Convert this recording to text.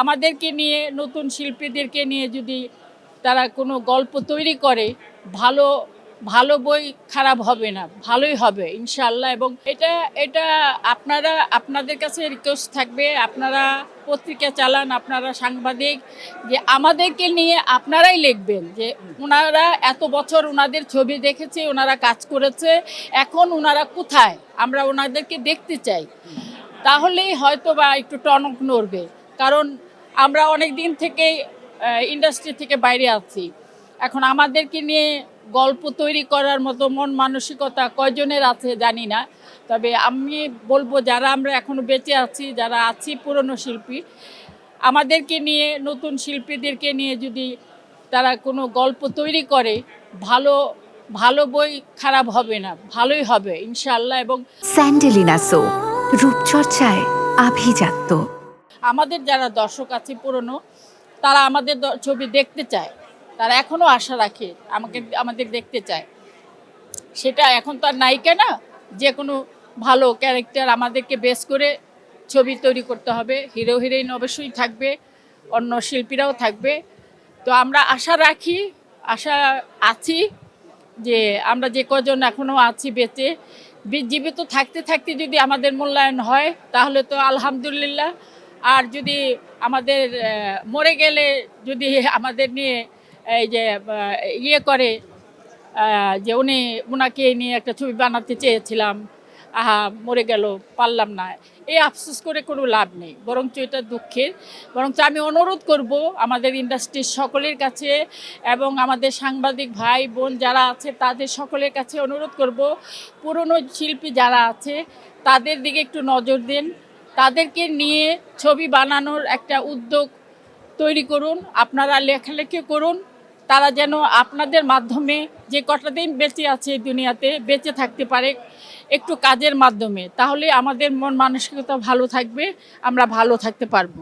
আমাদেরকে নিয়ে নতুন শিল্পীদেরকে নিয়ে যদি তারা কোনো গল্প তৈরি করে, ভালো ভালো বই খারাপ হবে না, ভালোই হবে ইনশাআল্লাহ। এবং এটা এটা আপনাদের কাছে রিকোয়েস্ট থাকবে, আপনারা পত্রিকা চালান, আপনারা সাংবাদিক, যে আমাদেরকে নিয়ে আপনারাই লিখবেন যে ওনারা এত বছর ওনাদের ছবি দেখেছে, ওনারা কাজ করেছে, এখন ওনারা কোথায়, আমরা ওনাদেরকে দেখতে চাই। তাহলেই হয়তো বা একটু টনক নড়বে। কারণ আমরা অনেক দিন থেকে ইন্ডাস্ট্রি থেকে বাইরে আছি। এখন আমাদেরকে নিয়ে গল্প তৈরি করার মতো মন মানসিকতা কয়জনের আছে জানি না। তবে আমি বলবো, যারা আমরা এখনো বেঁচে আছি, যারা আছি পুরনো শিল্পী, আমাদেরকে নিয়ে নতুন শিল্পীদেরকে নিয়ে যদি তারা কোনো গল্প তৈরি করে, ভালো ভালো বই খারাপ হবে না, ভালোই হবে ইনশাআল্লাহ। এবং স্যান্ডেলিনা সো, রূপচর্চায় আভিজাত্য। আমাদের যারা দর্শক আছে পুরনো, তারা আমাদের ছবি দেখতে চায়, তারা এখনও আশা রাখে আমাদের দেখতে চায়। সেটা এখন তো আর নায়িকা না, যে কোনো ভালো ক্যারেক্টার আমাদেরকে বেস করে ছবি তৈরি করতে হবে। হিরো হিরোইন অবশ্যই থাকবে, অন্য শিল্পীরাও থাকবে। তো আমরা আশা রাখি, আশা আছি যে আমরা যে কজন এখনও আছি বেঁচে, জীবিত থাকতে থাকতে যদি আমাদের মূল্যায়ন হয় তাহলে তো আলহামদুলিল্লাহ। আর যদি আমাদের মরে গেলে যদি আমাদের নিয়ে এই যে ইয়ে করে, যে ওনাকে নিয়ে একটা ছবি বানাতে চেয়েছিলাম, আহা মরে গেল, পারলাম না, এই আফসোস করে কোনো লাভ নেই, বরঞ্চ এটা দুঃখের। বরঞ্চ আমি অনুরোধ করব আমাদের ইন্ডাস্ট্রির সকলের কাছে এবং আমাদের সাংবাদিক ভাই বোন যারা আছে তাদের সকলের কাছে অনুরোধ করব, পুরনো শিল্পী যারা আছে তাদের দিকে একটু নজর দিন, তাদেরকে নিয়ে ছবি বানানোর একটা উদ্যোগ তৈরি করুন, আপনারা লেখালেখি করুন। তারা যেন আপনাদের মাধ্যমে যে কটা দিন বেঁচে আছে দুনিয়াতে, বেঁচে থাকতে পারে একটু কাজের মাধ্যমে, তাহলে আমাদের মন মানসিকতা ভালো থাকবে, আমরা ভালো থাকতে পারবো।